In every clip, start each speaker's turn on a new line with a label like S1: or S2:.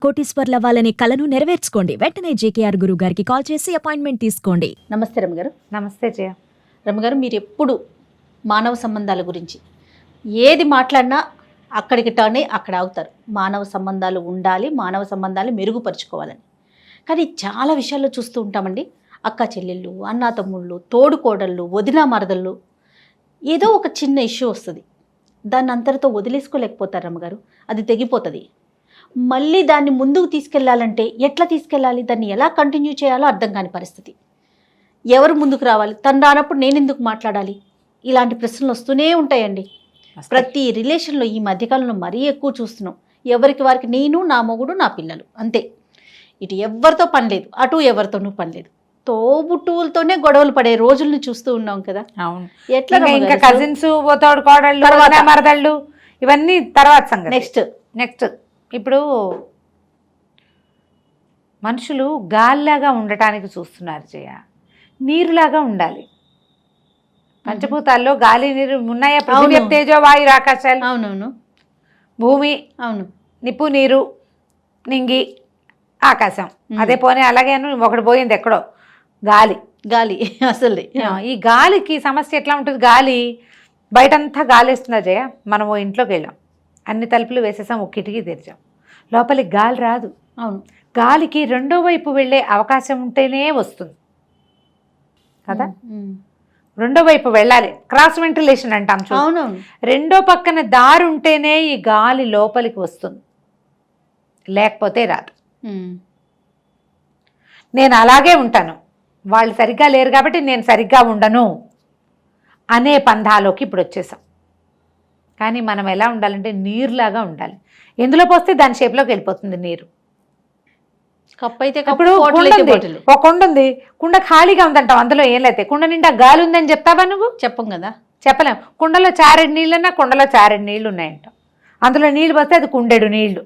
S1: కోటీశ్వర్లవ్వాలనే కలను నెరవేర్చుకోండి. వెంటనే జేకేఆర్ గురువు గారికి కాల్ చేసి అపాయింట్మెంట్ తీసుకోండి.
S2: నమస్తే రమ్మగారు.
S3: నమస్తే జయ.
S2: రమ్మగారు, మీరు ఎప్పుడు మానవ సంబంధాల గురించి ఏది మాట్లాడినా అక్కడికి టర్న్ అక్కడ ఆగుతారు. మానవ సంబంధాలు ఉండాలి, మానవ సంబంధాలు మెరుగుపరుచుకోవాలని. కానీ చాలా విషయాల్లో చూస్తూ ఉంటామండి. అక్క చెల్లెళ్ళు, అన్నా తమ్ముళ్ళు, తోడుకోడళ్ళు, వదినా మరదళ్ళు, ఏదో ఒక చిన్న ఇష్యూ వస్తుంది. దాన్ని అంతటితో వదిలేసుకోలేకపోతారు రమ్మగారు. అది తెగిపోతుంది. మళ్ళీ దాన్ని ముందుకు తీసుకెళ్లాలంటే ఎట్లా తీసుకెళ్ళాలి, దాన్ని ఎలా కంటిన్యూ చేయాలో అర్థం కాని పరిస్థితి. ఎవరు ముందుకు రావాలి, తను రానప్పుడు నేను ఎందుకు మాట్లాడాలి, ఇలాంటి ప్రశ్నలు వస్తూనే ఉంటాయండి. ప్రతి రిలేషన్లో ఈ మధ్యకాలంలో మరీ ఎక్కువ చూస్తున్నాం. ఎవరికి వారికి నేను, నా మొగుడు, నా పిల్లలు, అంతే. ఇటు ఎవరితో పని లేదు, అటు ఎవరితోనూ పని లేదు. తోబుట్టువులతోనే గొడవలు పడే రోజుల్ని చూస్తూ ఉన్నాం కదా.
S3: అవును.
S2: ఎట్లా
S3: ఇంకా కజిన్స్, తోడు కోడళ్ళు, మరదళ్ళు, ఇవన్నీ తర్వాత సంగతి. నెక్స్ట్ ఇప్పుడు మనుషులు గాలిలాగా ఉండటానికి చూస్తున్నారు జయ. నీరులాగా ఉండాలి. పంచభూతాల్లో గాలి, నీరు ఉన్నాయా? పృథివీ, తేజో, వాయు, ఆకాశాలు.
S2: అవునవును.
S3: భూమి,
S2: అవును.
S3: నిప్పు, నీరు, నింగి, ఆకాశం. అదే పోనీ అలాగే ఒకటి పోయింది ఎక్కడో, గాలి.
S2: గాలి అసలు
S3: ఈ గాలికి సమస్య ఎట్లా ఉంటుంది? గాలి బయటంతా గాలి వేస్తున్నా జయ. మనము ఇంట్లోకి వెళ్ళాం, అన్ని తలుపులు వేసేసాం, ఒక కిటికీ తెరిచాం, లోపలికి గాలి రాదు.
S2: అవును.
S3: గాలికి రెండో వైపు వెళ్ళే అవకాశం ఉంటేనే వస్తుంది కదా. రెండో వైపు వెళ్ళాలి, క్రాస్ వెంటిలేషన్ అంటాం.
S2: అవునవును.
S3: రెండో పక్కన దారి ఉంటేనే ఈ గాలి లోపలికి వస్తుంది, లేకపోతే రాదు. నేను అలాగే ఉంటాను, వాళ్ళు సరిగ్గా లేరు కాబట్టి నేను సరిగ్గా ఉండను అనే పంధాలోకి ఇప్పుడు వచ్చేసాం. కానీ మనం ఎలా ఉండాలంటే నీరులాగా ఉండాలి. ఎందులో పోస్తే దాని షేప్లోకి వెళ్ళిపోతుంది నీరు.
S2: కప్పు అయితే
S3: ఇప్పుడు ఒక కుండ ఉంది, కుండ ఖాళీగా ఉందంటావు, అందులో ఏం లేతే కుండ నిండా గాలి ఉందని చెప్తావా నువ్వు?
S2: చెప్పం కదా,
S3: చెప్పలేం. కుండలో చారెడు నీళ్ళన్నా కుండలో చారెడు నీళ్ళు ఉన్నాయంటాం. అందులో నీళ్ళు పోస్తే అది కుండెడు నీళ్లు.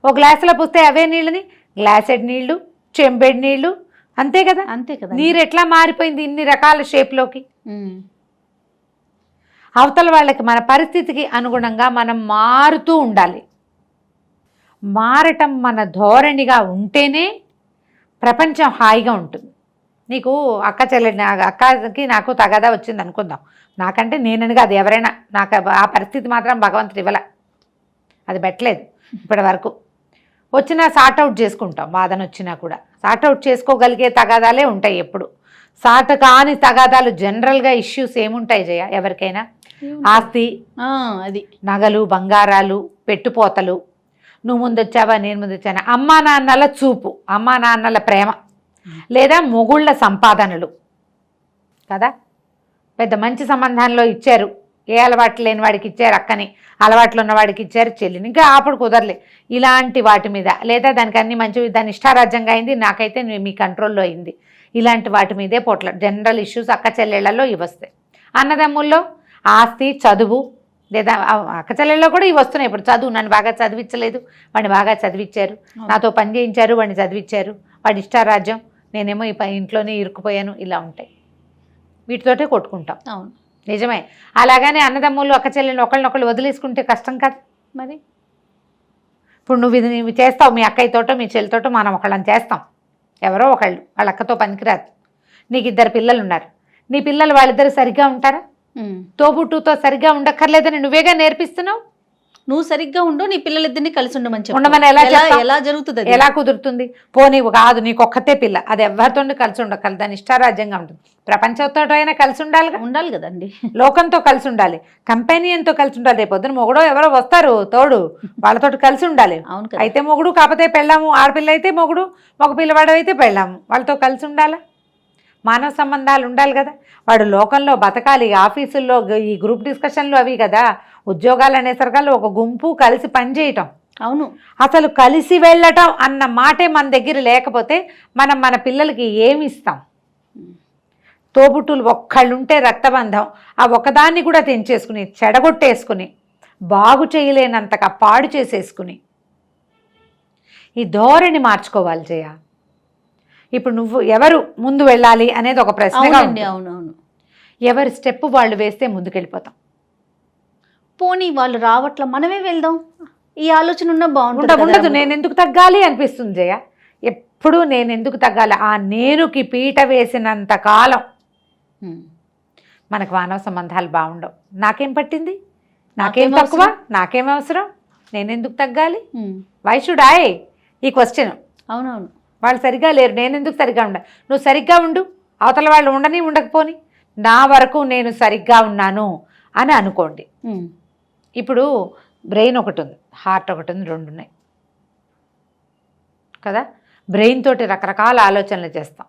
S3: ఒక గ్లాసులో పోస్తే అవే నీళ్ళని గ్లాసెడ్ నీళ్లు, చెంబెడు నీళ్లు, అంతే కదా.
S2: అంతే కదా.
S3: నీరు ఎట్లా మారిపోయింది ఇన్ని రకాల షేప్లోకి. అవతల వాళ్ళకి మన పరిస్థితికి అనుగుణంగా మనం మారుతూ ఉండాలి. మారటం మన ధోరణిగా ఉంటేనే ప్రపంచం హాయిగా ఉంటుంది. నీకు అక్క చెల్లెడి, అక్కకి నాకు తగాదా వచ్చింది అనుకుందాం. నాకంటే నేనని కాదు, ఎవరైనా నాకు ఆ పరిస్థితి మాత్రం భగవంతుడు ఇవ్వలే, అది పెట్టలేదు ఇప్పటి వరకు. వచ్చినా సార్ట్అవుట్ చేసుకుంటాం, వాదన వచ్చినా కూడా సార్ట్అవుట్ చేసుకోగలిగే తగాదాలే ఉంటాయి ఎప్పుడు. సార్ట్ కాని తగాదాలు జనరల్గా ఇష్యూస్ ఏముంటాయి జయ ఎవరికైనా? ఆస్తి,
S2: అది
S3: నగలు, బంగారాలు, పెట్టుపోతలు, నువ్వు ముందొచ్చావా నేను ముందొచ్చానా, అమ్మా నాన్నల చూపు, అమ్మా నాన్నల ప్రేమ, లేదా మొగుళ్ళ సంపాదనలు కదా. పెద్ద మంచి సంబంధంలో ఇచ్చారు, ఏ అలవాట్లు లేని వాడికి ఇచ్చారు అక్కని, అలవాట్లు ఉన్నవాడికి ఇచ్చారు చెల్లిని, ఇంకా అప్పుడు కుదరలే. ఇలాంటి వాటి మీద, లేదా దానికి అన్ని మంచి, దాని ఇష్టారాజ్యంగా అయింది, నాకైతే మీ కంట్రోల్లో అయింది, ఇలాంటి వాటి మీదే పోట్ల జనరల్ ఇష్యూస్ అక్క చెల్లెళ్లలో ఇవి వస్తాయి. అన్నదమ్ముల్లో ఆస్తి, చదువు, లేదా అక్క చెల్లెల్లో కూడా ఇవి వస్తున్నాయి. ఇప్పుడు చదువు, నన్ను బాగా చదివించలేదు, వాడిని బాగా చదివించారు, నాతో పని చేయించారు, వాడిని చదివించారు, వాడి ఇష్టారాజ్యం, నేనేమో ఈ ఇంట్లోనే ఇరుక్కుపోయాను, ఇలా ఉంటాయి. వీటితోటే కొట్టుకుంటాం.
S2: అవును,
S3: నిజమే. అలాగనే అన్నదమ్ములు అక్క చెల్లెలు ఒకళ్ళనొకళ్ళు వదిలేసుకుంటే కష్టం కదా మరి. ఇప్పుడు నువ్వు ఇది నువ్వు చేస్తావు, మీ అక్కయ్యతోటో మీ చెల్లితోటో మనం ఒకళ్ళని చేస్తాం, ఎవరో ఒకళ్ళు, వాళ్ళ అక్కతో పనికిరాదు. నీకు 2 పిల్లలు ఉన్నారు, నీ పిల్లలు వాళ్ళిద్దరు సరిగ్గా ఉంటారా? తోబుట్టుతో సరిగ్గా ఉండక్కర్లేదని నువ్వేగా నేర్పిస్తున్నావు.
S2: నువ్వు సరిగ్గా ఉండు, నీ పిల్లలిద్దరిని కలిసి ఉండమని
S3: ఎలా
S2: జరుగుతుంది?
S3: ఎలా కుదురుతుంది? పోనీ కాదు, నీకు ఒక్కతే పిల్ల, అది ఎవరితో కలిసి ఉండగలదు, దాని ఇష్టారాజ్యంగా ఉంటుంది. ప్రపంచంతో అయినా కలిసి ఉండాలి కదండి, లోకంతో కలిసి ఉండాలి, కంపెనీతో కలిసి ఉండాలి. రేపు పొద్దున మొగుడో ఎవరో వస్తారు తోడు, వాళ్ళతో కలిసి ఉండాలి. అయితే మొగుడు, కాకపోతే పెళ్ళాము, ఆడపిల్ల అయితే మొగుడు, మగ పిల్లవాడు అయితే పెళ్ళాము, వాళ్ళతో కలిసి ఉండాలా? మానవ సంబంధాలు ఉండాలి కదా. వాడు లోకంలో బతకాలి, ఆఫీసుల్లో ఈ గ్రూప్ డిస్కషన్లు అవి కదా, ఉద్యోగాలు అనేసరికల్లా ఒక గుంపు కలిసి పనిచేయటం.
S2: అవును,
S3: అసలు కలిసి వెళ్ళటం అన్న మాటే మన దగ్గర లేకపోతే మనం మన పిల్లలకి ఏమి ఇస్తాం? తోబుట్టులు ఒక్కళ్ళుంటే రక్తబంధం, ఆ ఒకదాన్ని కూడా తెంచేసుకుని, చెడగొట్టేసుకుని, బాగు చేయలేనంతగా పాడు చేసేసుకుని, ఈ ధోరణి మార్చుకోవాలి జయ. ఇప్పుడు నువ్వు ఎవరు ముందు వెళ్ళాలి అనేది ఒక ప్రశ్నగా ఉంది.
S2: అవునవును,
S3: ఎవరి స్టెప్ వాళ్ళు వేస్తే ముందుకెళ్ళిపోతాం.
S2: పోనీ వాళ్ళు రావట్ల, మనమే వెళ్దాం, ఈ ఆలోచన ఉన్నా బాగుంటుంది
S3: ఉండదు
S2: కదా.
S3: నేను ఎందుకు తగ్గాలి అనిపిస్తుంది జయ. ఎప్పుడు నేను ఎందుకు తగ్గాలి, ఆ నేనుకి పీట వేసినంత కాలం
S2: ఉమ్.
S3: మనకు మానవ సంబంధాలు బాగుండవు. నాకేం పట్టింది,
S2: నాకేం
S3: నాకేం తక్కువ, నాకేం అవసరం, నేను ఎందుకు తగ్గాలి,
S2: ఉమ్.
S3: వై షుడ్ ఐ, ఈ క్వశ్చన్.
S2: అవునవును.
S3: వాళ్ళు సరిగ్గా లేరు, నేను ఎందుకు సరిగ్గా ఉండ, నువ్వు సరిగ్గా ఉండు, అవతల వాళ్ళు ఉండని ఉండకపోని నా వరకు నేను సరిగ్గా ఉన్నాను అని అనుకోండి.
S2: ఉమ్.
S3: ఇప్పుడు బ్రెయిన్ ఒకటి ఉంది, హార్ట్ ఒకటి ఉంది, రెండు ఉన్నాయి కదా. బ్రెయిన్ తోటి రకరకాల ఆలోచనలు చేస్తాం.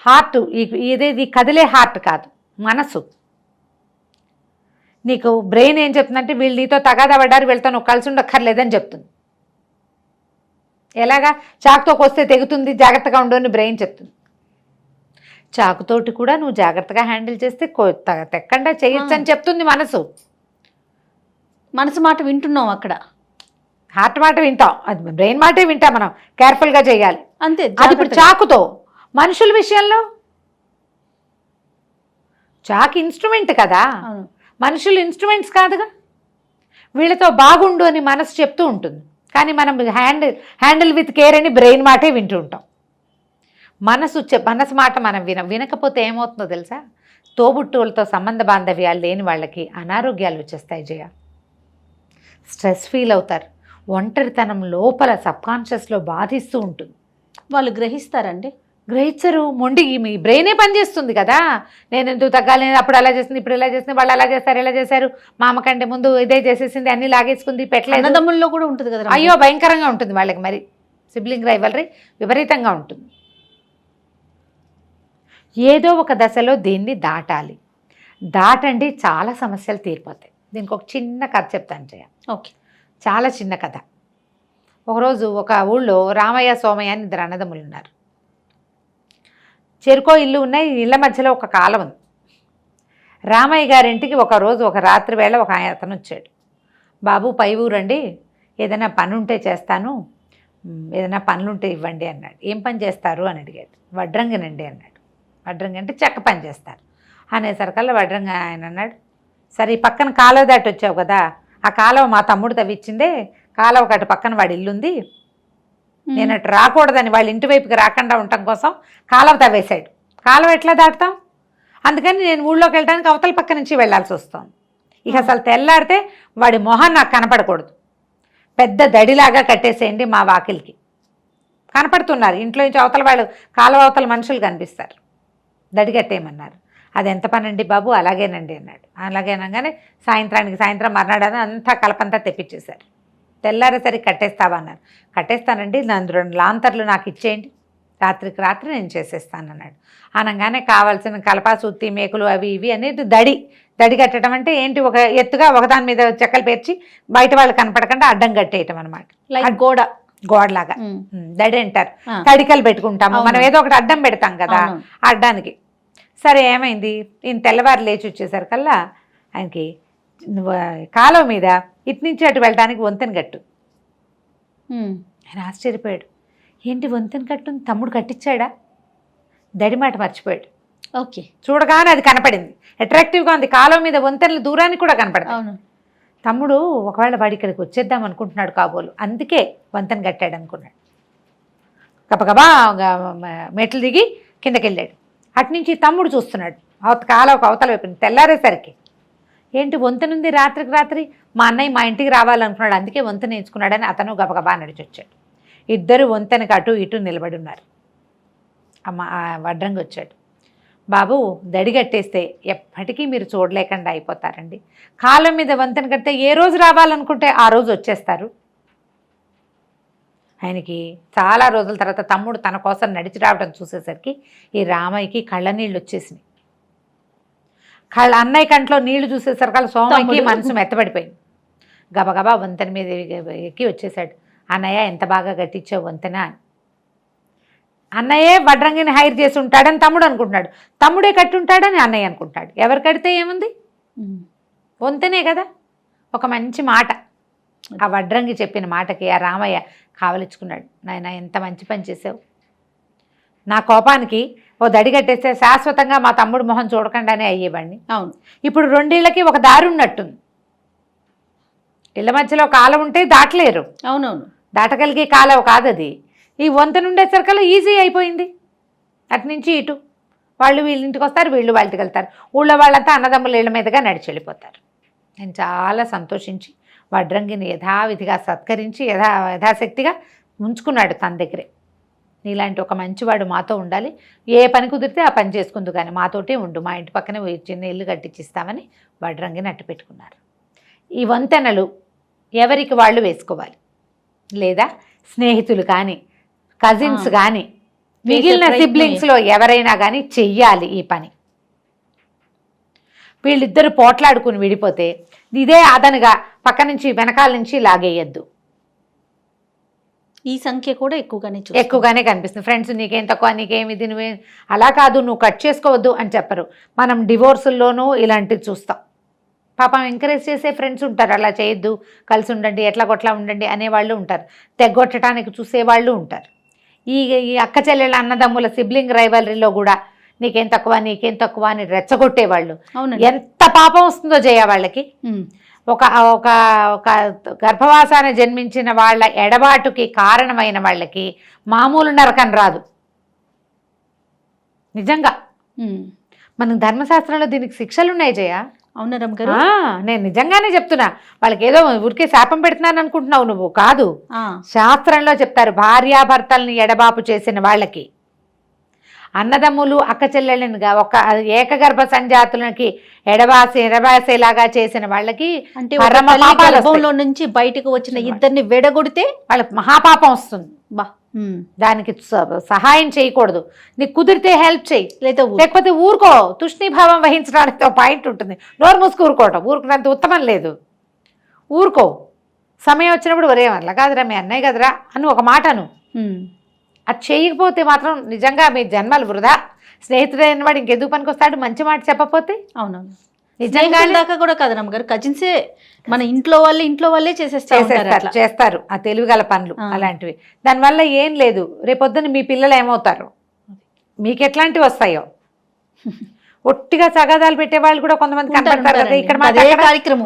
S3: హార్ట్ ఇదేది కదిలే హార్ట్ కాదు, మనసు. నీకు బ్రెయిన్ ఏం చెప్తుందంటే వీళ్ళు నీతో తగాదా పడ్డారు, వీళ్ళతో నువ్వు కలిసి ఉండక్కర్లేదని చెప్తుంది. ఎలాగా, చాకుతో కొస్తే తెగుతుంది, జాగ్రత్తగా ఉండు అని బ్రెయిన్ చెప్తుంది. చాకుతోటి కూడా నువ్వు జాగ్రత్తగా హ్యాండిల్ చేస్తే తెక్కండా చేయొచ్చు అని చెప్తుంది మనసు.
S2: మనసు మాట వింటున్నాం అక్కడ,
S3: హార్ట్ మాట వింటాం, అది బ్రెయిన్ మాటే వింటాం మనం, కేర్ఫుల్గా చేయాలి
S2: అంతే.
S3: అది ఇప్పుడు చాకుతో. మనుషుల విషయంలో చాకు ఇన్స్ట్రుమెంట్ కదా,
S2: అవును.
S3: మనుషులు ఇన్స్ట్రుమెంట్స్ కాదుగా. వీళ్ళతో బాగుండు అని మనసు చెప్తూ ఉంటుంది, కానీ మనం హ్యాండిల్ విత్ కేర్ అని బ్రెయిన్ మాటే వింటూ ఉంటాం. మనసు మాట మనం వినకపోతే ఏమవుతుందో తెలుసా, తోబుట్టువులతో సంబంధ బాంధవ్యాలు లేని వాళ్ళకి అనారోగ్యాలు వచ్చేస్తాయి జయ. స్ట్రెస్ ఫీల్ అవుతారు, ఒంటరితనం లోపల సబ్కాన్షియస్లో బాధిస్తూ ఉంటుంది.
S2: వాళ్ళు గ్రహిస్తారండి?
S3: గ్రహించరు. మొండి మీ బ్రెయినే పనిచేస్తుంది కదా. నేను ఎందుకు తగ్గాలి, అప్పుడు అలా చేసింది, ఇప్పుడు ఇలా చేసింది, వాళ్ళు అలా చేస్తారు, ఇలా చేశారు, మా అమ్మ కంటే ముందు ఇదే చేసేసింది, అన్ని లాగేసుకుంది, పెట్టలేదు.
S2: అన్నదమ్ముల్లో కూడా ఉంటుంది కదా.
S3: అయ్యో భయంకరంగా ఉంటుంది వాళ్ళకి, మరి సిబ్లింగ్ రైవల్రీ విపరీతంగా ఉంటుంది. ఏదో ఒక దశలో దీన్ని దాటాలి. దాటండి, చాలా సమస్యలు తీరిపోతాయి. దీనికి ఒక చిన్న కథ చెప్తాను జయ.
S2: ఓకే.
S3: చాలా చిన్న కథ. ఒకరోజు ఒక ఊళ్ళో రామయ్య సోమయ్య అని ఇద్దరు అన్నదమ్ములు ఉన్నారు. చెరుకో ఇల్లు ఉన్నాయి, ఇళ్ళ మధ్యలో ఒక కాలం ఉంది. రామయ్య గారింటికి ఒకరోజు ఒక రాత్రి వేళ ఒక అతను వచ్చాడు. బాబు పై ఊరండి, ఏదైనా పని ఉంటే చేస్తాను, ఏదైనా పనులుంటే ఇవ్వండి అన్నాడు. ఏం పని చేస్తారు అని అడిగాడు. వడ్రంగినండి అన్నాడు. వడ్రంగి అంటే చెక్క పని చేస్తారు అనేసరికల్లా వడ్రంగి ఆయన అన్నాడు, సరే ఈ పక్కన కాలువ దాటి వచ్చావు కదా, ఆ కాలువ మా తమ్ముడు తవ్విచ్చిందే, కాలువ ఒకటి పక్కన వాడి ఇల్లుంది, నేను అటు రాకూడదని వాళ్ళ ఇంటి వైపుకి రాకుండా ఉండటం కోసం కాలువ తవ్వేశాడు. కాలువ ఎట్లా దాటుతాం, అందుకని నేను ఊళ్ళోకి వెళ్ళడానికి అవతల పక్క నుంచి వెళ్ళాల్సి వస్తుంది. ఇక అసలు తెల్లాడితే వాడి మొహం నాకు కనపడకూడదు, పెద్ద దడిలాగా కట్టేసేయండి మా వాకిలికి. కనపడుతున్నారు ఇంట్లో నుంచి అవతల వాళ్ళు, కాలువ అవతల మనుషులు కనిపిస్తారు, దడి కట్టేయమన్నారు. అది ఎంత పని అండి బాబు, అలాగేనండి అన్నాడు. అలాగేనగానే సాయంత్రం మర్నాడని అంతా కలపంతా తెప్పించేశారు. తెల్లారేసరికి కట్టేస్తావా అన్నారు. కట్టేస్తానండి, నన్ను 2 లాంతర్లు నాకు ఇచ్చేయండి, రాత్రికి రాత్రి నేను చేసేస్తానన్నాడు. అనగానే కావాల్సిన కలప, సుత్తి, మేకులు అవి ఇవి అనేది దడి కట్టడం అంటే ఏంటి, ఒక ఎత్తుగా ఒకదాని మీద చెక్కలు పేర్చి బయట వాళ్ళు కనపడకుండా అడ్డం కట్టేయటం అనమాట.
S2: లైక్
S3: గోడలాగా దడి అంటారు. తడికలు పెట్టుకుంటాము మనం, ఏదో ఒకటి అడ్డం పెడతాం కదా అడ్డానికి. సరే ఏమైంది, ఈయన తెల్లవారు లేచి వచ్చేసరికల్లా ఆయనకి కాలువ మీద ఇటు నుంచి అటు వెళ్ళడానికి వంతెన కట్టు. ఆయన ఆశ్చర్యపోయాడు, ఏంటి వంతెన కట్టు, తమ్ముడు కట్టించాడా? దడిమాట మర్చిపోయాడు.
S2: ఓకే.
S3: చూడగానే అది కనపడింది, అట్రాక్టివ్గా ఉంది, కాలువ మీద వంతెనల దూరానికి కూడా కనపడింది. తమ్ముడు ఒకవేళ వాడి ఇక్కడికి వచ్చేద్దాం అనుకుంటున్నాడు కాబోలు, అందుకే వంతెన కట్టాడు అనుకున్నాడు. గబగబా మెట్లు దిగి కిందకి వెళ్ళాడు. అటునుంచి తమ్ముడు చూస్తున్నాడు, కాలువకు అవతల వైపు. తెల్లారేసరికి ఏంటి వంతెన ఉంది, రాత్రికి రాత్రి మా అన్నయ్య మా ఇంటికి రావాలనుకున్నాడు, అందుకే వంతెన ఎంచుకున్నాడని అతను గబగబా నడిచి వచ్చాడు. ఇద్దరు వంతెనకు అటు ఇటు నిలబడి ఉన్నారు. వడ్రంగి వచ్చాడు. బాబు దడి కట్టేస్తే ఎప్పటికీ మీరు చూడలేకుండా అయిపోతారండి, కాలం మీద వంతెన కడితే ఏ రోజు రావాలనుకుంటే ఆ రోజు వచ్చేస్తారు. ఆయనకి చాలా రోజుల తర్వాత తమ్ముడు తన కోసం నడిచి రావడం చూసేసరికి ఈ రామయ్యకి కళ్ళ నీళ్ళు వచ్చేసినాయి. అన్నయ్య కంట్లో నీళ్లు చూసేసరికి సోమయ్యకి మనసు మెత్తబడిపోయింది. గబగబా వంతెన మీద ఎక్కి వచ్చేసాడు. అన్నయ్య ఎంత బాగా కట్టించావు వంతెన అని. అన్నయ్యే వడ్రంగిని హైర్ చేసి ఉంటాడని తమ్ముడు అనుకుంటున్నాడు, తమ్ముడే కట్టి ఉంటాడని అన్నయ్య అనుకుంటాడు. ఎవరు కడితే ఏముంది, వంతెనే కదా. ఒక మంచి మాట, ఆ వడ్రంగి చెప్పిన మాటకి ఆ రామయ్య కావలించుకున్నాడు. నాయన ఎంత మంచి పని చేసావు, నా కోపానికి ఓ దడి కట్టేస్తే శాశ్వతంగా మా తమ్ముడు మొహం చూడకుండానే అయ్యేవాడిని.
S2: అవును,
S3: ఇప్పుడు 2 ఏళ్లకి ఒక దారి ఉన్నట్టుంది. ఇళ్ళ మధ్యలో కాలం ఉంటే దాటలేరు,
S2: అవునవును.
S3: దాటగలిగే కాలం కాదు అది. ఈ వంతెన ఉండేసరికల్లా ఈజీ అయిపోయింది. అటు నుంచి ఇటు వాళ్ళు వీళ్ళ ఇంటికి వస్తారు, వీళ్ళు వాళ్ళకి వెళ్తారు. ఊళ్ళో వాళ్ళంతా అన్నదమ్ముల ఇళ్ళ మీదుగా నడిచి వెళ్ళిపోతారు. నేను చాలా సంతోషించి వడ్రంగిని యథావిధిగా సత్కరించి యథాశక్తిగా ఉంచుకున్నాడు తన దగ్గరే. నీలాంటి ఒక మంచివాడు మాతో ఉండాలి, ఏ పని కుదిరితే ఆ పని చేసుకుందు కానీ మాతోటే ఉండు, మా ఇంటి పక్కనే చిన్న ఇల్లు కట్టించిస్తామని వడ్రంగిని అట్టు పెట్టుకున్నారు. ఈ వంతెనలు ఎవరికి వాళ్ళు వేసుకోవాలి, లేదా స్నేహితులు కానీ కజిన్స్ కానీ మిగిలిన సిబ్లింగ్స్లో ఎవరైనా కానీ చెయ్యాలి ఈ పని. వీళ్ళిద్దరు పోట్లాడుకుని విడిపోతే ఇదే అదనుగా పక్క నుంచి వెనకాల నుంచి లాగేయద్దు.
S2: ఈ సంఖ్య కూడా
S3: ఎక్కువగానే కనిపిస్తుంది. ఫ్రెండ్స్ నీకేం తక్కువ, నీకేమిది, నువ్వే అలా కాదు, నువ్వు కట్ చేసుకోవద్దు అని చెప్పరు. మనం డివోర్సుల్లోనూ ఇలాంటివి చూస్తాం. పాపం ఎంకరేజ్ చేసే ఫ్రెండ్స్ ఉంటారు, అలా చేయొద్దు, కలిసి ఉండండి, ఎట్లా కొట్లా ఉండండి అనేవాళ్ళు ఉంటారు, తెగొట్టడానికి చూసేవాళ్ళు ఉంటారు. ఈ అక్క చెల్లెళ్ళ అన్నదమ్ముల సిబ్లింగ్ రైవలరీలో కూడా నీకేం తక్కువ అని రెచ్చగొట్టేవాళ్ళు. ఎంత పాపం వస్తుందో జయ వాళ్ళకి. ఒక ఒక ఒక గర్భవాసాన జన్మించిన వాళ్ళ ఎడబాటుకి కారణమైన వాళ్ళకి మామూలు నరకం రాదు నిజంగా. మన ధర్మశాస్త్రంలో దీనికి శిక్షలు ఉన్నాయి జయ.
S2: అవునా రమ్మగారు?
S3: నేను నిజంగానే చెప్తున్నా. వాళ్ళకి ఏదో ఊరికే శాపం పెడుతున్నాను అనుకుంటున్నావు నువ్వు, కాదు. శాస్త్రంలో చెప్తారు, భార్యాభర్తల్ని ఎడబాపు చేసిన వాళ్ళకి, అన్నదమ్ములు అక్క చెల్లెళ్ళనిగా ఒక ఏకగర్భ సంజాతులకి ఎడబాసేలాగా చేసిన వాళ్ళకి,
S2: అంటే గర్భంలో నుంచి బయటకు వచ్చిన ఇద్దరిని విడగొడితే వాళ్ళకి మహాపాపం వస్తుంది. దానికి సహాయం చేయకూడదు. నీకు కుదిరితే హెల్ప్ చేయి, లేకపోతే ఊరుకో. తుష్ణీభావం వహించడానికి ఒక పాయింట్ ఉంటుంది. నోరు మూసుకు ఊరుకున్నంత ఉత్తమం లేదు. ఊరుకో, సమయం వచ్చినప్పుడు ఒరే అట్లా కాదురా, మీ అన్నయ్య కదరా అని ఒక మాటను. అది చేయకపోతే మాత్రం నిజంగా మీ జన్మలు వృధా. స్నేహితుడైన వాడు ఇంకెందుకు పనికి వస్తాడు మంచి మాట చెప్పకపోతే? అవునవును. నిజంగా దాకా కూడా కాదు రమ్మగారు, కజిన్సే మన ఇంట్లో వాళ్ళే
S3: చేస్తారు ఆ తెలివిగల పనులు అలాంటివి. దానివల్ల ఏం లేదు, రేపొద్దున మీ పిల్లలు ఏమవుతారు, మీకు ఎట్లాంటివి వస్తాయో. ఒట్టిగా సగాదాలు పెట్టే వాళ్ళు కూడా కొంతమంది కనపడతారు కదా, ఇక్కడ మాట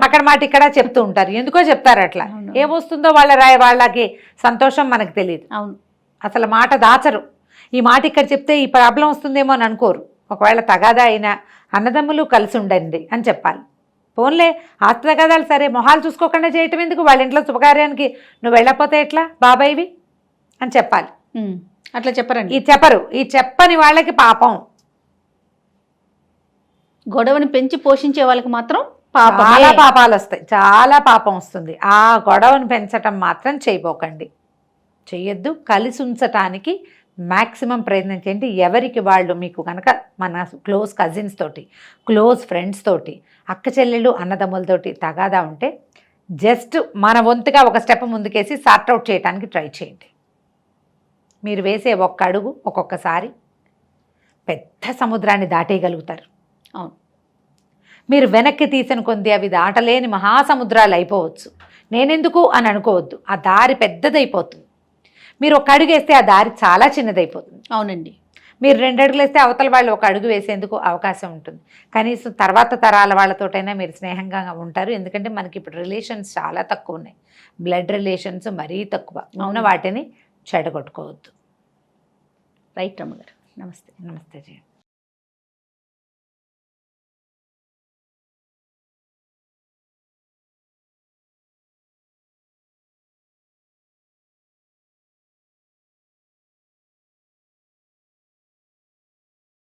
S3: అక్కడ మాట ఇక్కడ చెప్తూ ఉంటారు. ఎందుకో చెప్తారు అట్లా. ఏమొస్తుందో వాళ్ళకి సంతోషం మనకు తెలియదు.
S2: అవును,
S3: అసలు మాట దాచరు. ఈ మాట ఇక్కడ చెప్తే ఈ ప్రాబ్లం వస్తుందేమో అని అనుకోరు. ఒకవేళ తగాదా అయినా అన్నదమ్ములు కలిసి ఉండండి అని చెప్పాలి. పోన్లే ఆస్తి తగాదాలు సరే, మొహాలు చూసుకోకుండా చేయటం ఎందుకు? వాళ్ళ ఇంట్లో శుభకార్యానికి నువ్వు వెళ్ళకపోతే ఎట్లా బాబాయివి అని చెప్పాలి.
S2: అట్లా చెప్పరండి.
S3: ఈ చెప్పని వాళ్ళకి పాపం.
S2: గొడవని పెంచి పోషించే వాళ్ళకి మాత్రం
S3: చాలా పాపాలు వస్తాయి, చాలా పాపం వస్తుంది. ఆ గొడవను పెంచటం మాత్రం చేయబోకండి, చెయ్యొద్దు. కలిసి ఉంచటానికి మ్యాక్సిమం ప్రయత్నం చేయండి. ఎవరికి వాళ్ళు మీకు కనుక మన క్లోజ్ కజిన్స్ తోటి, క్లోజ్ ఫ్రెండ్స్ తోటి, అక్క చెల్లెళ్ళు అన్నదమ్ములతోటి తగాదా ఉంటే జస్ట్ మన వంతుగా ఒక స్టెప్ ముందుకేసి సార్ట్అవుట్ చేయడానికి ట్రై చేయండి. మీరు వేసే ఒక్క అడుగు ఒక్కొక్కసారి పెద్ద సముద్రాన్ని దాటేయగలుగుతారు.
S2: అవును,
S3: మీరు వెనక్కి తీసిన కొంది అవి దాటలేని మహాసముద్రాలు అయిపోవచ్చు. నేనెందుకు అని అనుకోవద్దు, ఆ దారి పెద్దదైపోతుంది. మీరు ఒక అడుగు వేస్తే ఆ దారి చాలా చిన్నదైపోతుంది.
S2: అవునండి,
S3: మీరు 2 అడుగులు వేస్తే అవతల వాళ్ళు ఒక అడుగు వేసేందుకు అవకాశం ఉంటుంది. కనీసం తర్వాత తరాల వాళ్ళతోటైనా మీరు స్నేహంగా ఉంటారు. ఎందుకంటే మనకి ఇప్పుడు రిలేషన్స్ చాలా తక్కువ ఉన్నాయి, బ్లడ్ రిలేషన్స్ మరీ తక్కువ ఉన్న వాటిని చెడగొట్టుకోవద్దు.
S2: రైట్ రమ్మగారు. నమస్తే.
S3: నమస్తే జయ.